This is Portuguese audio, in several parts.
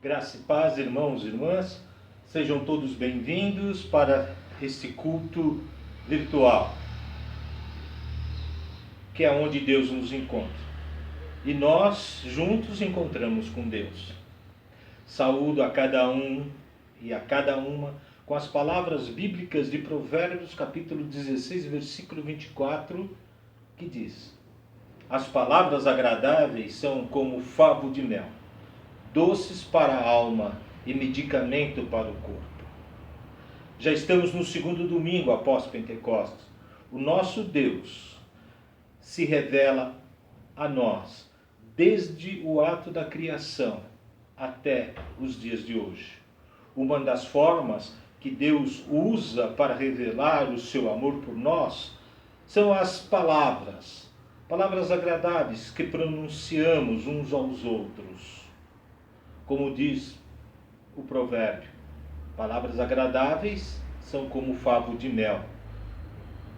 Graça e paz, irmãos e irmãs, sejam todos bem-vindos para este culto virtual, que é onde Deus nos encontra. E nós juntos encontramos com Deus. Saúdo a cada um e a cada uma com as palavras bíblicas de Provérbios, capítulo 16, versículo 24, que diz: As palavras agradáveis são como favo de mel, doces para a alma e medicamento para o corpo. Já estamos no segundo domingo após Pentecostes. O nosso Deus se revela a nós desde o ato da criação até os dias de hoje. Uma das formas que Deus usa para revelar o seu amor por nós são as palavras agradáveis que pronunciamos uns aos outros. Como diz o provérbio, palavras agradáveis são como favo de mel,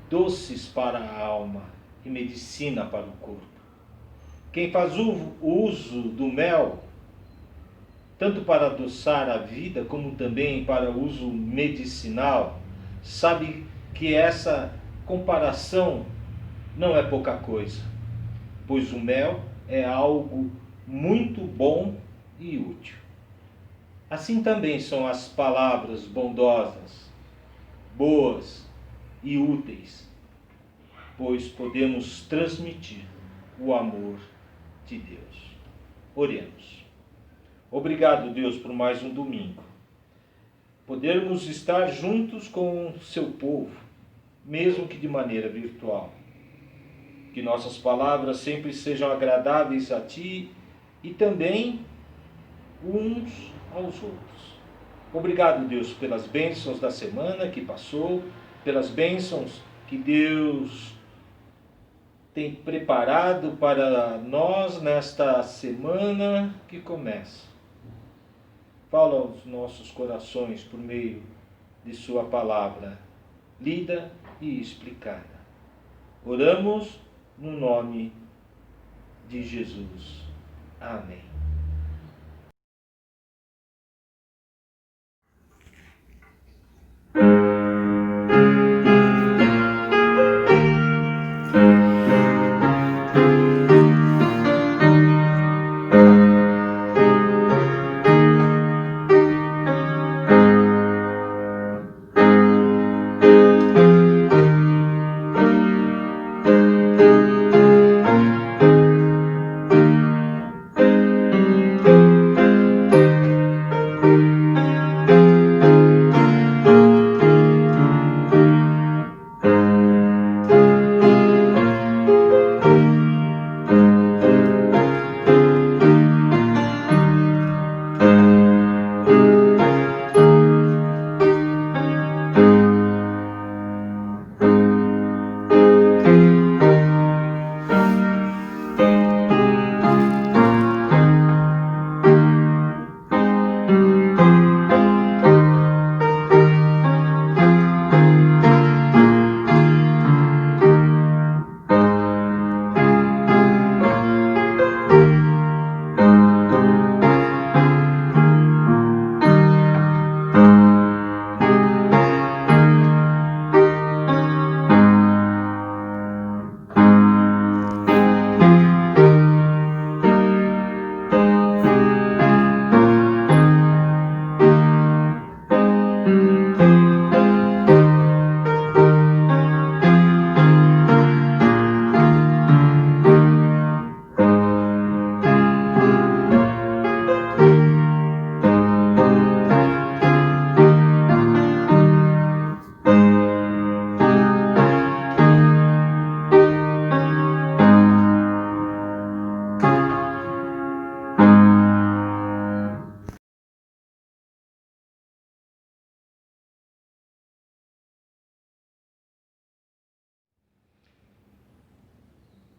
doces para a alma e medicina para o corpo. Quem faz o uso do mel, tanto para adoçar a vida, como também para uso medicinal, sabe que essa comparação não é pouca coisa, pois o mel é algo muito bom e útil. Assim também são as palavras bondosas, boas e úteis, pois podemos transmitir o amor de Deus. Oremos. Obrigado, Deus, por mais um domingo. Podermos estar juntos com o seu povo, mesmo que de maneira virtual. Que nossas palavras sempre sejam agradáveis a Ti e também uns aos outros. Obrigado, Deus, pelas bênçãos da semana que passou, pelas bênçãos que Deus tem preparado para nós nesta semana que começa. Fala aos nossos corações por meio de sua palavra, lida e explicada. Oramos no nome de Jesus. Amém.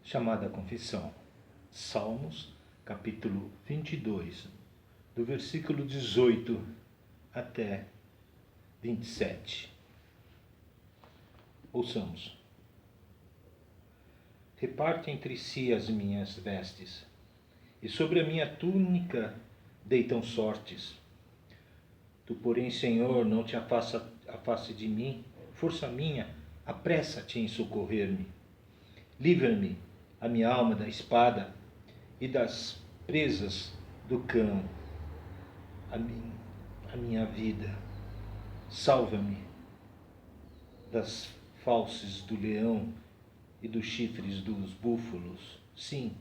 Chamada confissão. Salmos, capítulo 22, do versículo 18 até 27. Ouçamos. Reparte entre si as minhas vestes, e sobre a minha túnica deitam sortes. Tu, porém, Senhor, não te afaste de mim, força minha, apressa-te em socorrer-me. Livra-me, a minha alma, da espada e das presas do cão, a minha vida. Salva-me das fauces do leão e dos chifres dos búfalos. Sim,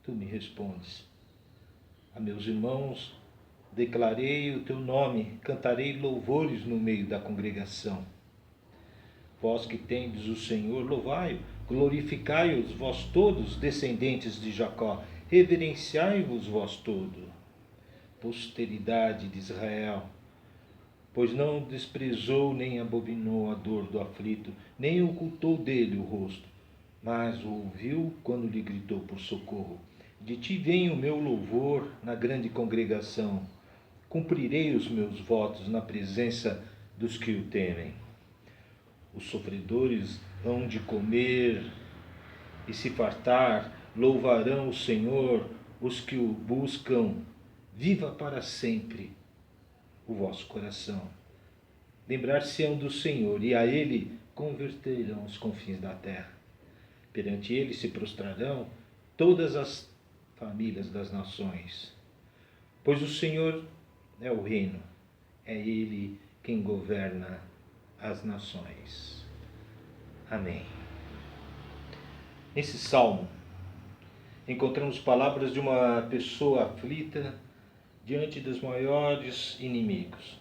tu me respondes. A meus irmãos declarei o teu nome, cantarei louvores no meio da congregação. Vós que tendes o Senhor, louvai-o, glorificai-os vós todos, descendentes de Jacó, reverenciai-vos vós todos, posteridade de Israel, pois não desprezou nem abominou a dor do aflito, nem ocultou dele o rosto, mas o ouviu quando lhe gritou por socorro. De ti vem o meu louvor na grande congregação, cumprirei os meus votos na presença dos que o temem. Os sofredores hão de comer e se fartar, louvarão o Senhor, os que o buscam. Viva para sempre o vosso coração. Lembrar-se-ão do Senhor, e a ele converterão os confins da terra. Perante ele se prostrarão todas as famílias das nações. Pois o Senhor é o reino, é ele quem governa as nações. Amém. Nesse salmo, encontramos palavras de uma pessoa aflita diante dos maiores inimigos.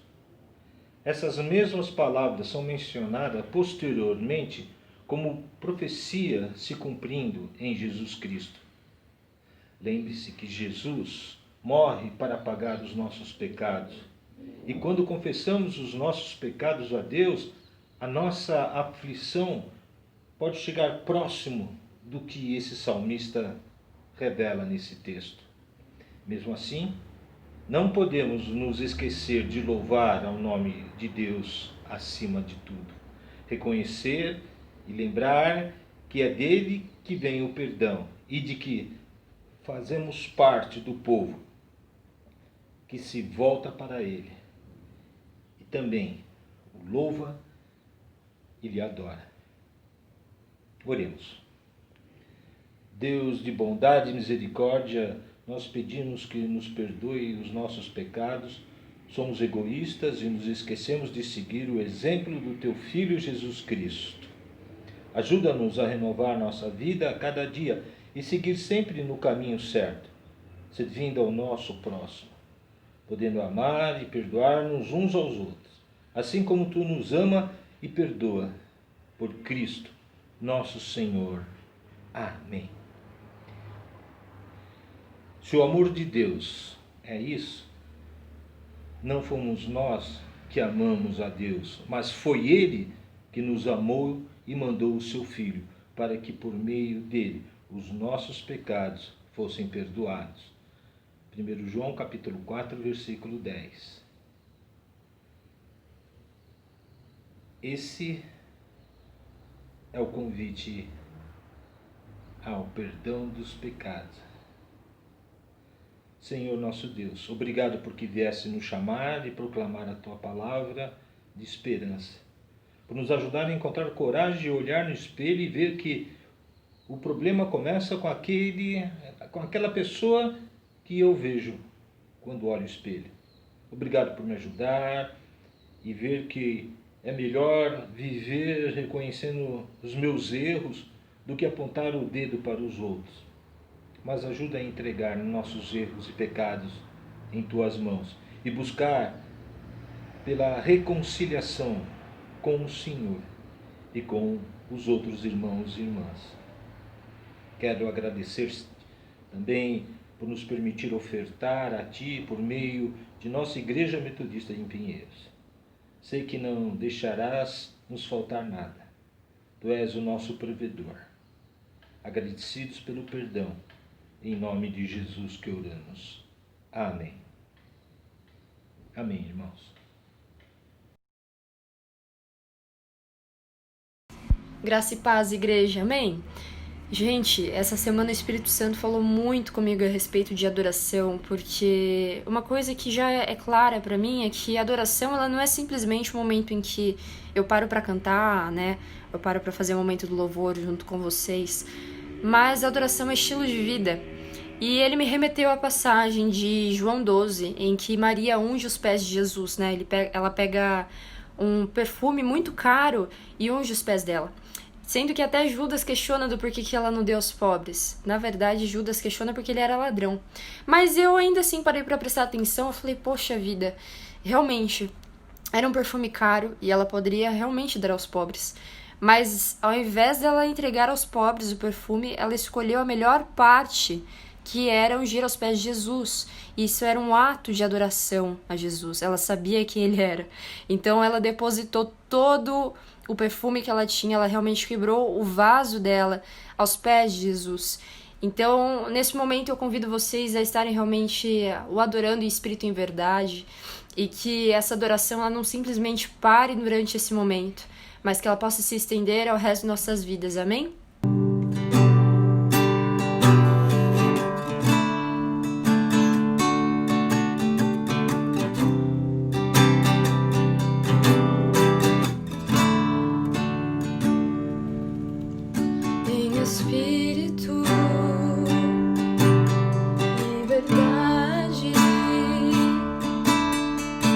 Essas mesmas palavras são mencionadas posteriormente como profecia se cumprindo em Jesus Cristo. Lembre-se que Jesus morre para pagar os nossos pecados. E quando confessamos os nossos pecados a Deus, a nossa aflição pode chegar próximo do que esse salmista revela nesse texto. Mesmo assim, não podemos nos esquecer de louvar ao nome de Deus acima de tudo. Reconhecer e lembrar que é dele que vem o perdão e de que fazemos parte do povo que se volta para ele e também o louva e lhe adora. Oremos. Deus de bondade e misericórdia, nós pedimos que nos perdoe os nossos pecados. Somos egoístas e nos esquecemos de seguir o exemplo do teu Filho Jesus Cristo. Ajuda-nos a renovar nossa vida a cada dia e seguir sempre no caminho certo, servindo ao nosso próximo, podendo amar e perdoar-nos uns aos outros, assim como tu nos ama e perdoa, por Cristo, nosso Senhor. Amém. Se o amor de Deus é isso, não fomos nós que amamos a Deus, mas foi Ele que nos amou e mandou o seu Filho, para que por meio dele os nossos pecados fossem perdoados. 1 João capítulo 4, versículo 10. Esse é o convite ao perdão dos pecados. Senhor nosso Deus, obrigado porque viesse nos chamar e proclamar a Tua palavra de esperança, por nos ajudar a encontrar coragem de olhar no espelho e ver que o problema começa com aquela pessoa que eu vejo quando olho o espelho. Obrigado por me ajudar e ver que é melhor viver reconhecendo os meus erros do que apontar o dedo para os outros. Mas ajuda a entregar nossos erros e pecados em Tuas mãos e buscar pela reconciliação com o Senhor e com os outros irmãos e irmãs. Quero agradecer também por nos permitir ofertar a Ti por meio de nossa Igreja Metodista em Pinheiros. Sei que não deixarás nos faltar nada. Tu és o nosso provedor. Agradecidos pelo perdão, em nome de Jesus que oramos. Amém. Amém, irmãos. Graça e paz, igreja. Amém? Gente, essa semana o Espírito Santo falou muito comigo a respeito de adoração, porque uma coisa que já é clara pra mim é que a adoração ela não é simplesmente um momento em que eu paro pra cantar, né? Eu paro pra fazer o momento do louvor junto com vocês, mas a adoração é estilo de vida. E ele me remeteu à passagem de João 12, em que Maria unge os pés de Jesus, né? Ela pega um perfume muito caro e unge os pés dela. Sendo que até Judas questiona do porquê que ela não deu aos pobres. Na verdade, Judas questiona porque ele era ladrão. Mas eu ainda assim parei pra prestar atenção, eu falei, poxa vida, realmente, era um perfume caro e ela poderia realmente dar aos pobres. Mas ao invés dela entregar aos pobres o perfume, ela escolheu a melhor parte, que era ungir aos pés de Jesus. Isso era um ato de adoração a Jesus. Ela sabia quem ele era. Então ela depositou todo o perfume que ela tinha, ela realmente quebrou o vaso dela aos pés de Jesus. Então, nesse momento eu convido vocês a estarem realmente o adorando em espírito e em verdade, e que essa adoração ela não simplesmente pare durante esse momento, mas que ela possa se estender ao resto de nossas vidas. Amém? Em espírito e verdade,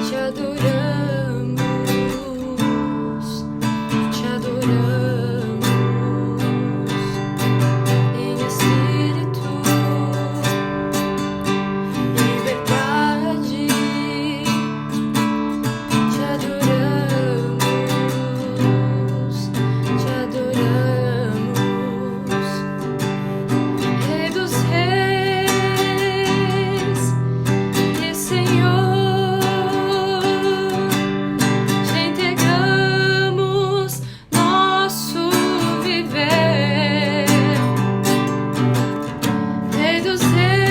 te adoramos, te adoramos. Em espírito e verdade, te adoramos, te adoramos. Rei dos reis e Senhor, te entregamos nosso viver. Rei dos reis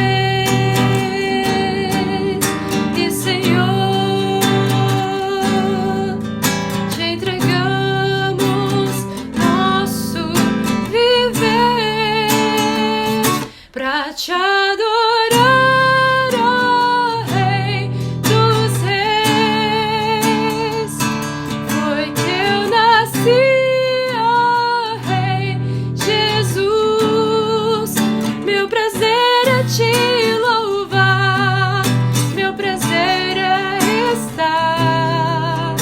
e Senhor, te entregamos nosso viver. Pra te adorar, ó Rei dos reis, foi que eu nasci, ó Rei Jesus. Meu prazer é te louvar, meu prazer é estar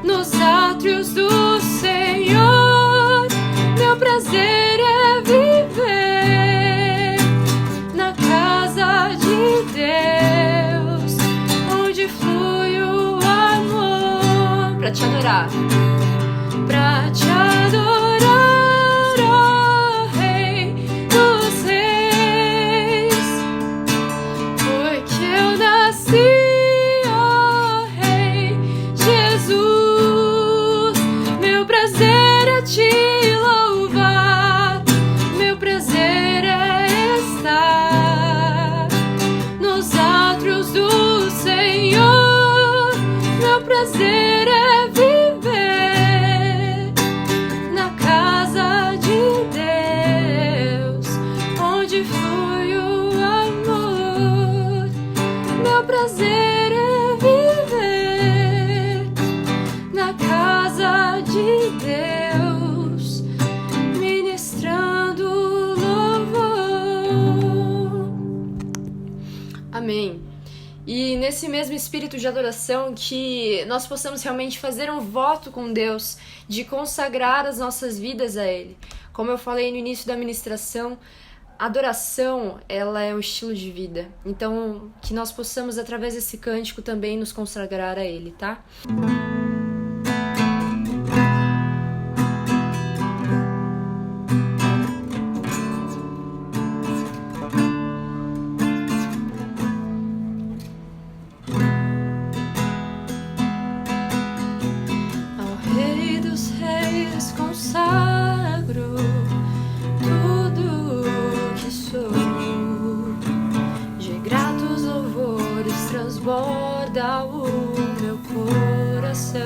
nos átrios do Senhor. Meu prazer é viver na casa de Deus, onde flui o amor. Pra te adorar, pra te adorar, ó Rei dos reis, foi que eu nasci, ó Rei Jesus. Meu prazer é te louvar, meu prazer é estar nos átrios do Senhor. Meu prazer é viver na casa de Deus, onde flui o amor. Meu prazer é viver na casa de Deus, ministrando louvor. Amém. E nesse mesmo espírito de adoração, que nós possamos realmente fazer um voto com Deus de consagrar as nossas vidas a Ele. Como eu falei no início da ministração, adoração, ela é um estilo de vida. Então, que nós possamos, através desse cântico, também nos consagrar a Ele, tá? Ao Rei dos Reis consagro tudo que sou, de gratos louvores transborda o meu coração.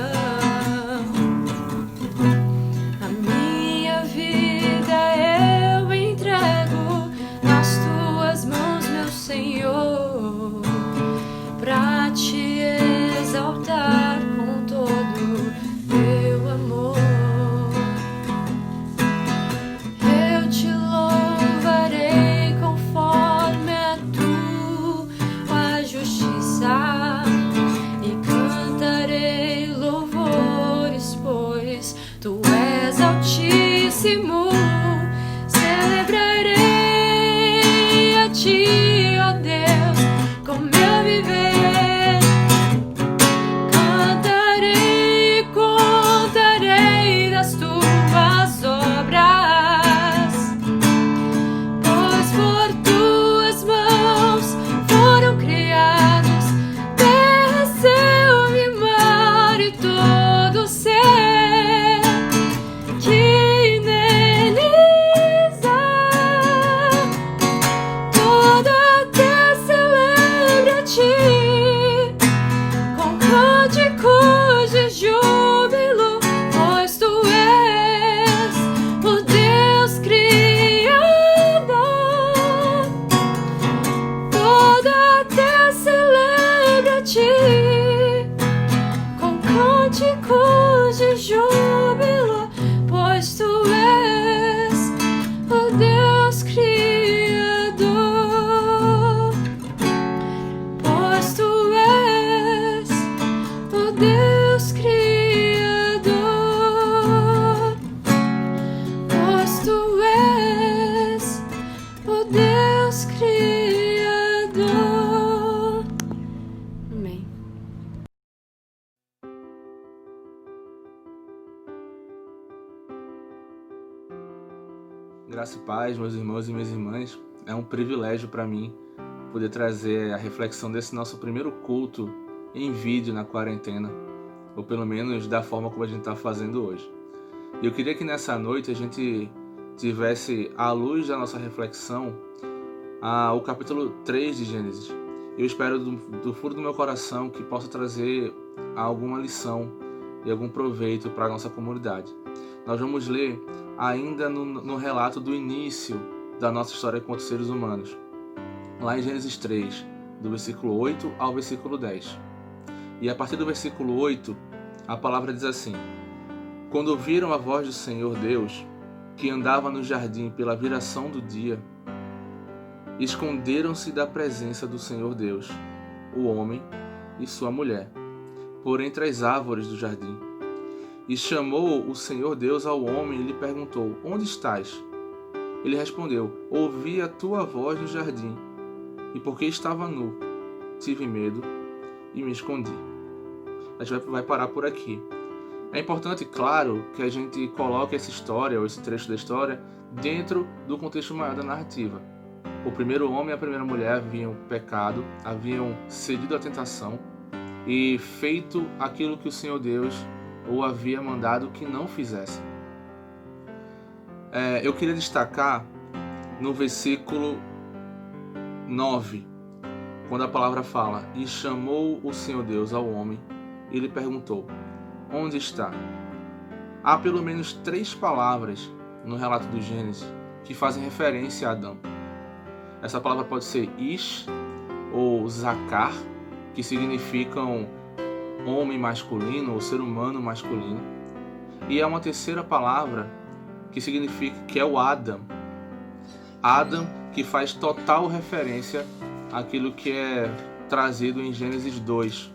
A minha vida eu Graça e paz, meus irmãos e minhas irmãs. É um privilégio para mim poder trazer a reflexão desse nosso primeiro culto em vídeo na quarentena, ou pelo menos da forma como a gente está fazendo hoje. E eu queria que nessa noite a gente tivesse, à luz da nossa reflexão, o capítulo 3 de Gênesis. Eu espero do fundo do meu coração que possa trazer alguma lição e algum proveito para a nossa comunidade. Nós vamos ler ainda no relato do início da nossa história com os seres humanos, lá em Gênesis 3, do versículo 8 ao versículo 10. E a partir do versículo 8, a palavra diz assim: Quando ouviram a voz do Senhor Deus, que andava no jardim pela viração do dia, esconderam-se da presença do Senhor Deus, o homem e sua mulher, por entre as árvores do jardim. E chamou o Senhor Deus ao homem e lhe perguntou: Onde estás? Ele respondeu: Ouvi a tua voz no jardim, e porque estava nu, tive medo e me escondi. A gente vai parar por aqui. É importante, claro, que a gente coloque essa história, ou esse trecho da história, dentro do contexto maior da narrativa. O primeiro homem e a primeira mulher haviam pecado, haviam cedido à tentação e feito aquilo que o Senhor Deus o havia mandado que não fizesse. Eu queria destacar no versículo 9, quando a palavra fala: E chamou o Senhor Deus ao homem e lhe perguntou: Onde está? Há pelo menos 3 palavras no relato do Gênesis que fazem referência a Adão. Essa palavra pode ser Ish ou Zakar, que significam homem masculino ou ser humano masculino. E há uma terceira palavra que é o Adam. Adam, que faz total referência àquilo que é trazido em Gênesis 2,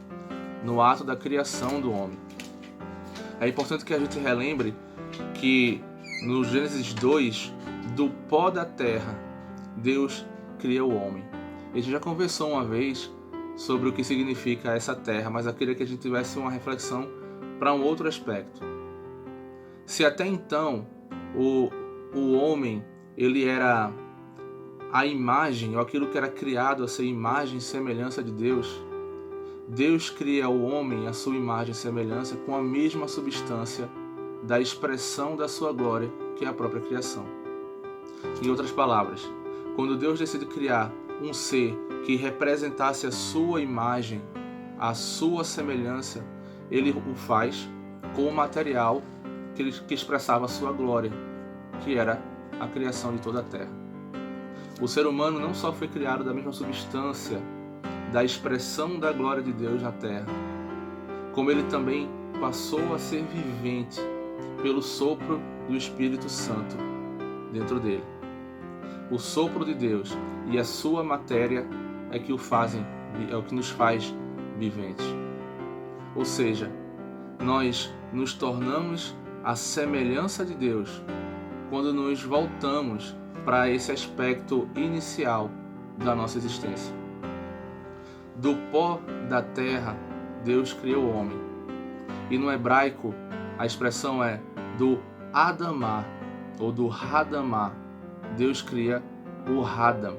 no ato da criação do homem. É importante que a gente relembre que no Gênesis 2, do pó da terra, Deus cria o homem. E a gente já conversou uma vez sobre o que significa essa terra, mas eu queria que a gente tivesse uma reflexão para um outro aspecto. Se até então o homem ele era a imagem, ou aquilo que era criado a ser imagem e semelhança de Deus, Deus cria o homem à sua imagem e semelhança com a mesma substância da expressão da sua glória, que é a própria criação. Em outras palavras, quando Deus decide criar um ser que representasse a sua imagem, a sua semelhança, ele o faz com o material que expressava a sua glória, que era a criação de toda a terra. O ser humano não só foi criado da mesma substância da expressão da glória de Deus na terra, como ele também passou a ser vivente pelo sopro do Espírito Santo dentro dele. O sopro de Deus e a sua matéria é o que nos faz viventes. Ou seja, nós nos tornamos a semelhança de Deus quando nos voltamos para esse aspecto inicial da nossa existência. Do pó da terra, Deus criou o homem. E no hebraico, a expressão é do Adamá, ou do Hadamá. Deus cria o Hadam.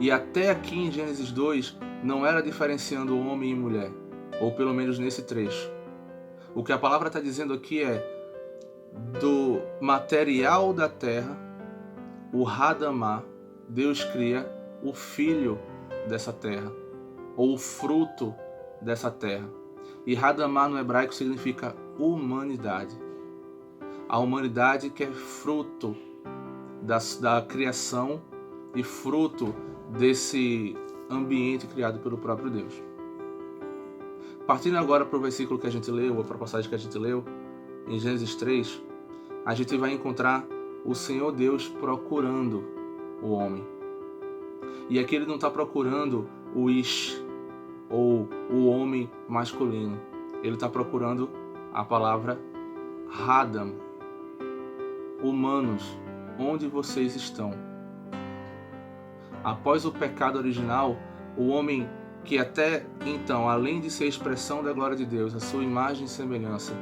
E até aqui em Gênesis 2, não era diferenciando homem e mulher, ou pelo menos nesse trecho. O que a palavra está dizendo aqui é do material da terra, o Hadamá, Deus cria o filho dessa terra, ou o fruto dessa terra. E Hadamá no hebraico significa humanidade. A humanidade que é fruto da criação e fruto desse ambiente criado pelo próprio Deus. Partindo agora para o versículo que a gente leu, ou para a passagem que a gente leu, em Gênesis 3, a gente vai encontrar o Senhor Deus procurando o homem. E aqui ele não está procurando o Ish, ou o homem masculino. Ele está procurando a palavra Hadam. Humanos, onde vocês estão? Após o pecado original, o homem que até então, além de ser a expressão da glória de Deus, a sua imagem e semelhança,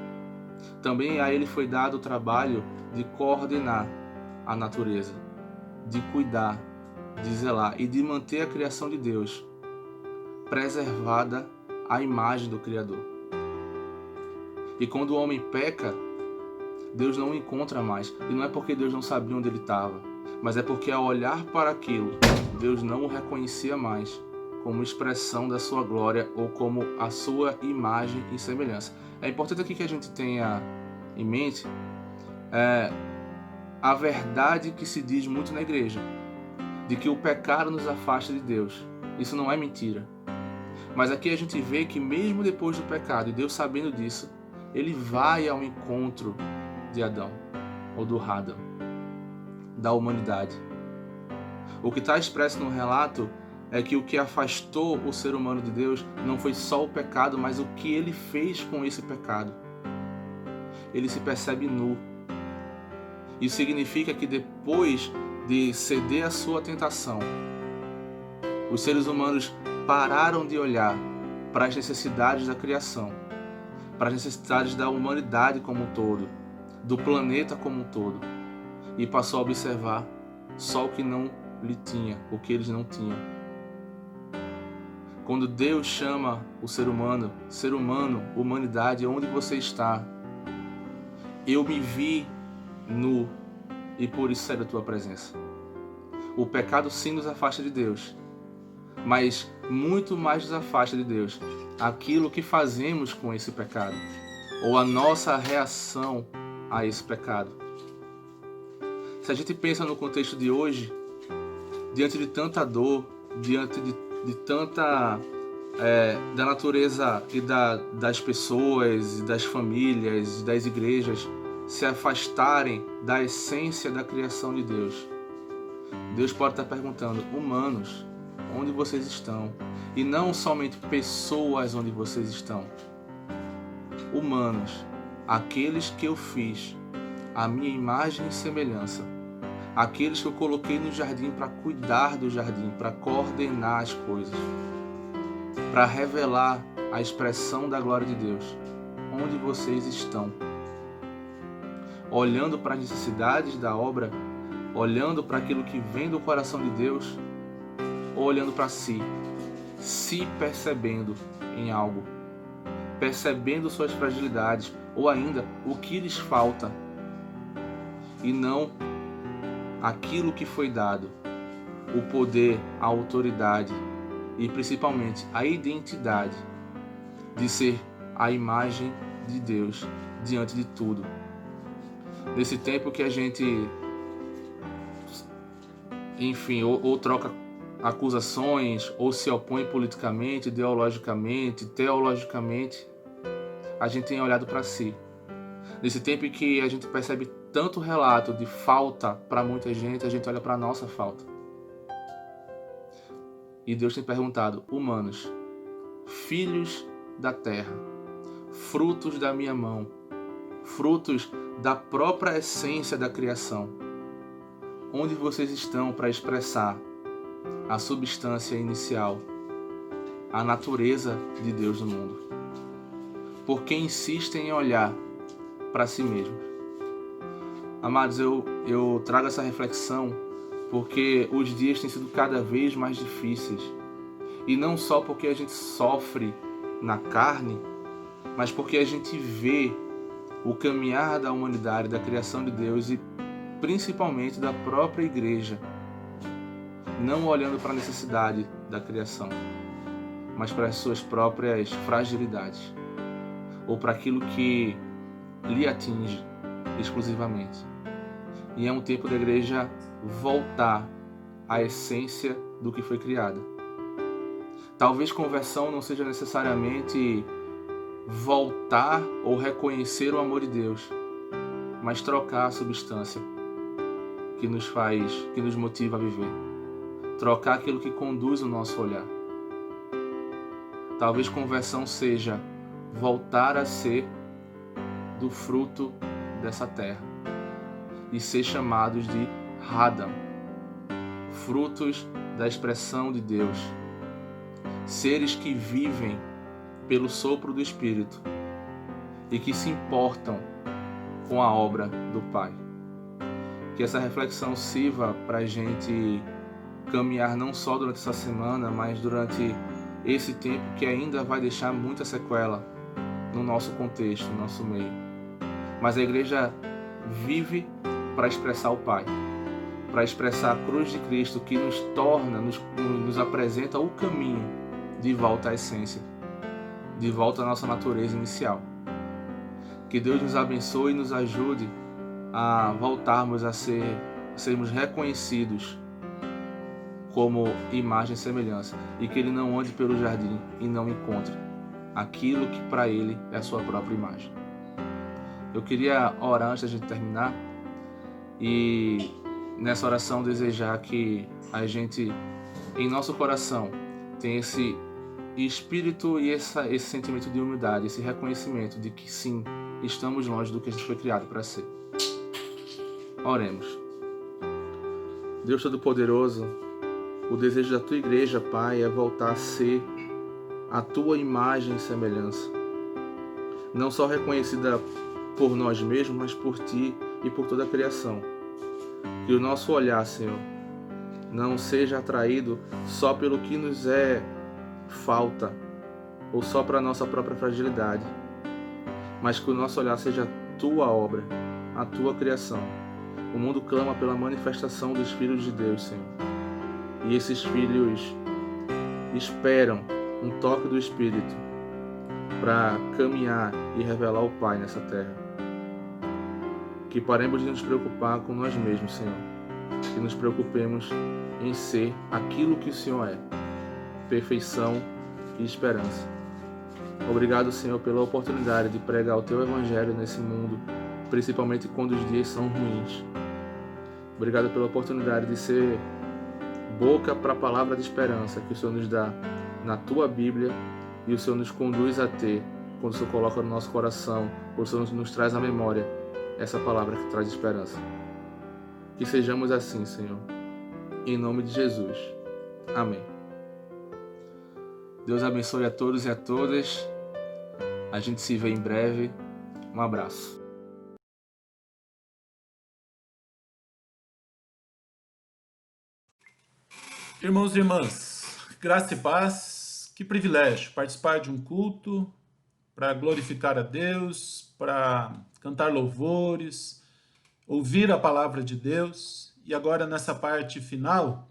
também a ele foi dado o trabalho de coordenar a natureza, de cuidar, de zelar e de manter a criação de Deus preservada à imagem do Criador. E quando o homem peca, Deus não o encontra mais. E não é porque Deus não sabia onde ele estava, mas é porque ao olhar para aquilo, Deus não o reconhecia mais como expressão da sua glória ou como a sua imagem e semelhança. É importante aqui que a gente tenha em mente a verdade que se diz muito na igreja, de que o pecado nos afasta de Deus. Isso não é mentira. Mas aqui a gente vê que mesmo depois do pecado, e Deus sabendo disso, ele vai ao encontro de Adão, ou do Adam, da humanidade. O que está expresso no relato é que o que afastou o ser humano de Deus não foi só o pecado, mas o que ele fez com esse pecado. Ele se percebe nu. Isso significa que depois de ceder à sua tentação, os seres humanos pararam de olhar para as necessidades da criação, para as necessidades da humanidade como um todo, do planeta como um todo, e passou a observar só o que não lhe tinha, o que eles não tinham. Quando Deus chama o ser humano, humanidade, onde você está? Eu me vi nu e por isso saí da tua presença. O pecado sim nos afasta de Deus, mas muito mais nos afasta de Deus aquilo que fazemos com esse pecado, ou a nossa reação a esse pecado. Se a gente pensa no contexto de hoje, diante de tanta dor, diante de tanta da natureza e das pessoas, das famílias, das igrejas se afastarem da essência da criação de Deus, Deus pode estar perguntando: humanos, onde vocês estão? E não somente pessoas onde vocês estão. Humanos, aqueles que eu fiz a minha imagem e semelhança, aqueles que eu coloquei no jardim para cuidar do jardim, para coordenar as coisas, para revelar a expressão da glória de Deus. Onde vocês estão? Olhando para as necessidades da obra, olhando para aquilo que vem do coração de Deus, ou olhando para si, se percebendo em algo, percebendo suas fragilidades, ou ainda o que lhes falta, e não aquilo que foi dado, o poder, a autoridade e principalmente a identidade de ser a imagem de Deus diante de tudo. Nesse tempo que a gente, enfim, ou troca acusações, ou se opõe politicamente, ideologicamente, teologicamente, a gente tem olhado para si. Nesse tempo em que a gente percebe tanto relato de falta para muita gente, a gente olha para a nossa falta. E Deus tem perguntado: humanos, filhos da terra, frutos da minha mão, frutos da própria essência da criação, onde vocês estão para expressar a substância inicial, a natureza de Deus no mundo? Porque insistem em olhar para si mesmos. Amados, eu trago essa reflexão porque os dias têm sido cada vez mais difíceis. E não só porque a gente sofre na carne, mas porque a gente vê o caminhar da humanidade, da criação de Deus e principalmente da própria igreja, não olhando para a necessidade da criação, mas para as suas próprias fragilidades, ou para aquilo que lhe atinge exclusivamente. E é um tempo da igreja voltar à essência do que foi criada. Talvez conversão não seja necessariamente voltar ou reconhecer o amor de Deus, mas trocar a substância que nos motiva a viver. Trocar aquilo que conduz o nosso olhar. Talvez conversão seja voltar a ser do fruto dessa terra e ser chamados de Adam, frutos da expressão de Deus, seres que vivem pelo sopro do Espírito e que se importam com a obra do Pai. Que essa reflexão sirva para a gente caminhar não só durante essa semana, mas durante esse tempo que ainda vai deixar muita sequela no nosso contexto, no nosso meio. Mas a igreja vive para expressar o Pai, para expressar a cruz de Cristo que nos torna, nos apresenta o caminho de volta à essência, de volta à nossa natureza inicial. Que Deus nos abençoe e nos ajude a voltarmos a sermos reconhecidos como imagem e semelhança, e que Ele não ande pelo jardim e não encontre aquilo que para Ele é a sua própria imagem. Eu queria orar antes da gente terminar e nessa oração desejar que a gente, em nosso coração, tenha esse espírito e esse sentimento de humildade, esse reconhecimento de que sim, estamos longe do que a gente foi criado para ser. Oremos. Deus Todo-Poderoso, o desejo da Tua igreja, Pai, é voltar a ser a Tua imagem e semelhança. Não só reconhecida por nós mesmos, mas por Ti e por toda a criação. Que o nosso olhar, Senhor, não seja atraído só pelo que nos é falta ou só para a nossa própria fragilidade, mas que o nosso olhar seja a Tua obra, a Tua criação. O mundo clama pela manifestação dos filhos de Deus, Senhor. E esses filhos esperam um toque do Espírito para caminhar e revelar o Pai nessa terra. Que paremos de nos preocupar com nós mesmos, Senhor. Que nos preocupemos em ser aquilo que o Senhor é. Perfeição e esperança. Obrigado, Senhor, pela oportunidade de pregar o Teu Evangelho nesse mundo, principalmente quando os dias são ruins. Obrigado pela oportunidade de ser boca para a palavra de esperança que o Senhor nos dá na Tua Bíblia e o Senhor nos conduz a ter quando o Senhor coloca no nosso coração, quando o Senhor nos traz à memória essa palavra que traz esperança. Que sejamos assim, Senhor. Em nome de Jesus. Amém. Deus abençoe a todos e a todas. A gente se vê em breve. Um abraço. Irmãos e irmãs, graça e paz, que privilégio participar de um culto para glorificar a Deus, para cantar louvores, ouvir a palavra de Deus e agora nessa parte final,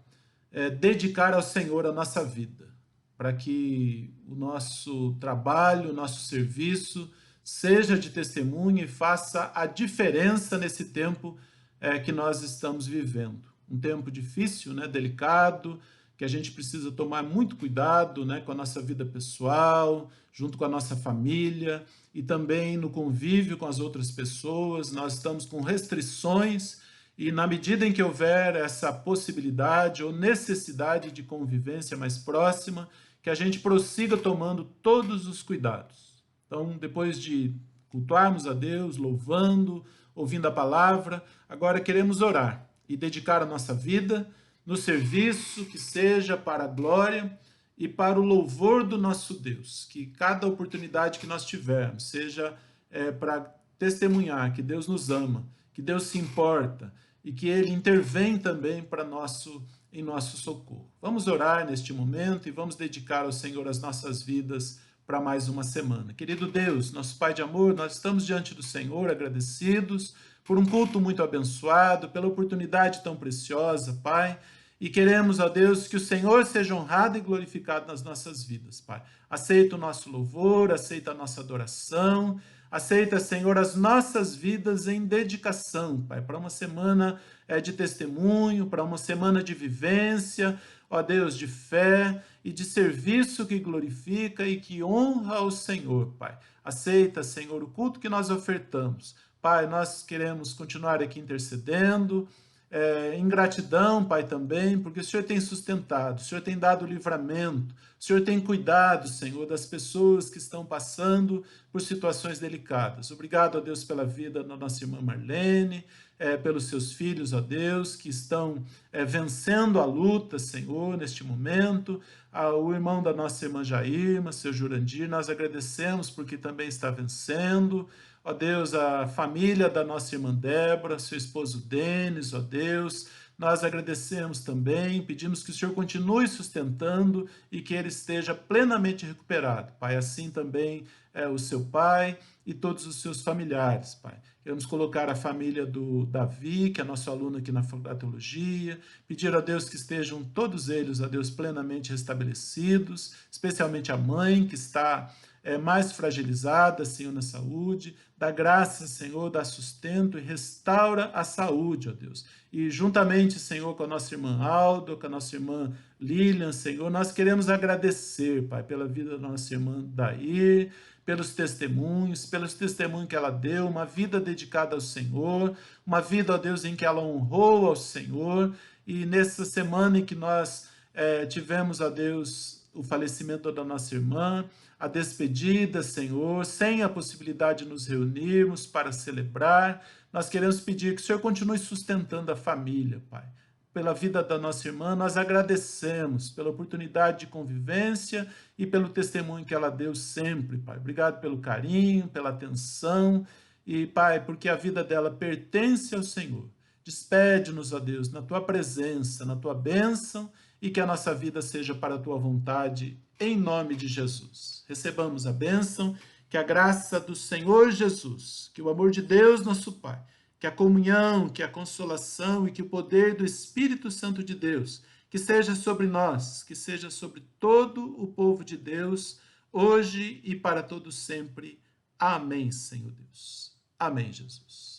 dedicar ao Senhor a nossa vida, para que o nosso trabalho, o nosso serviço seja de testemunho e faça a diferença nesse tempo que nós estamos vivendo. Um tempo difícil, né, delicado, que a gente precisa tomar muito cuidado, né, com a nossa vida pessoal, junto com a nossa família e também no convívio com as outras pessoas. Nós estamos com restrições e na medida em que houver essa possibilidade ou necessidade de convivência mais próxima, que a gente prossiga tomando todos os cuidados. Então, depois de cultuarmos a Deus, louvando, ouvindo a palavra, agora queremos orar e dedicar a nossa vida no serviço que seja para a glória e para o louvor do nosso Deus. Que cada oportunidade que nós tivermos seja para testemunhar que Deus nos ama, que Deus se importa e que Ele intervém também em nosso socorro. Vamos orar neste momento e vamos dedicar ao Senhor as nossas vidas para mais uma semana. Querido Deus, nosso Pai de amor, nós estamos diante do Senhor agradecidos por um culto muito abençoado, pela oportunidade tão preciosa, Pai, e queremos, ó Deus, que o Senhor seja honrado e glorificado nas nossas vidas, Pai. Aceita o nosso louvor, aceita a nossa adoração, aceita, Senhor, as nossas vidas em dedicação, Pai, para uma semana de testemunho, para uma semana de vivência, ó Deus, de fé e de serviço que glorifica e que honra ao Senhor, Pai. Aceita, Senhor, o culto que nós ofertamos. Pai, nós queremos continuar aqui intercedendo, em gratidão, Pai, também, porque o Senhor tem sustentado, o Senhor tem dado livramento, o Senhor tem cuidado, Senhor, das pessoas que estão passando por situações delicadas. Obrigado, ó Deus, pela vida da nossa irmã Marlene, pelos seus filhos, ó Deus, que estão vencendo a luta, Senhor, neste momento. O irmão da nossa irmã Jairma, seu Jurandir, nós agradecemos porque também está vencendo. Ó Deus, a família da nossa irmã Débora, seu esposo Denis, ó Deus, nós agradecemos também, pedimos que o Senhor continue sustentando e que ele esteja plenamente recuperado. Pai, assim também o seu pai e todos os seus familiares, Pai. Queremos colocar a família do Davi, que é nosso aluno aqui na Faculdade de Teologia, pedir a Deus que estejam todos eles, a Deus, plenamente restabelecidos, especialmente a mãe, que está mais fragilizada, Senhor, na saúde. Dá graça, Senhor, dá sustento e restaura a saúde, ó Deus. E juntamente, Senhor, com a nossa irmã Aldo, com a nossa irmã Lilian, Senhor, nós queremos agradecer, Pai, pela vida da nossa irmã Dair, pelos testemunhos que ela deu, uma vida dedicada ao Senhor, uma vida, ó Deus, em que ela honrou ao Senhor. E nessa semana em que nós tivemos, ó Deus, o falecimento da nossa irmã, a despedida, Senhor, sem a possibilidade de nos reunirmos para celebrar, nós queremos pedir que o Senhor continue sustentando a família, Pai. Pela vida da nossa irmã, nós agradecemos pela oportunidade de convivência e pelo testemunho que ela deu sempre, Pai. Obrigado pelo carinho, pela atenção e, Pai, porque a vida dela pertence ao Senhor. Despede-nos, ó Deus, na Tua presença, na Tua bênção e que a nossa vida seja para a Tua vontade, em nome de Jesus. Recebamos a bênção, que a graça do Senhor Jesus, que o amor de Deus, nosso Pai, que a comunhão, que a consolação e que o poder do Espírito Santo de Deus, que seja sobre nós, que seja sobre todo o povo de Deus, hoje e para todos sempre. Amém, Senhor Deus. Amém, Jesus.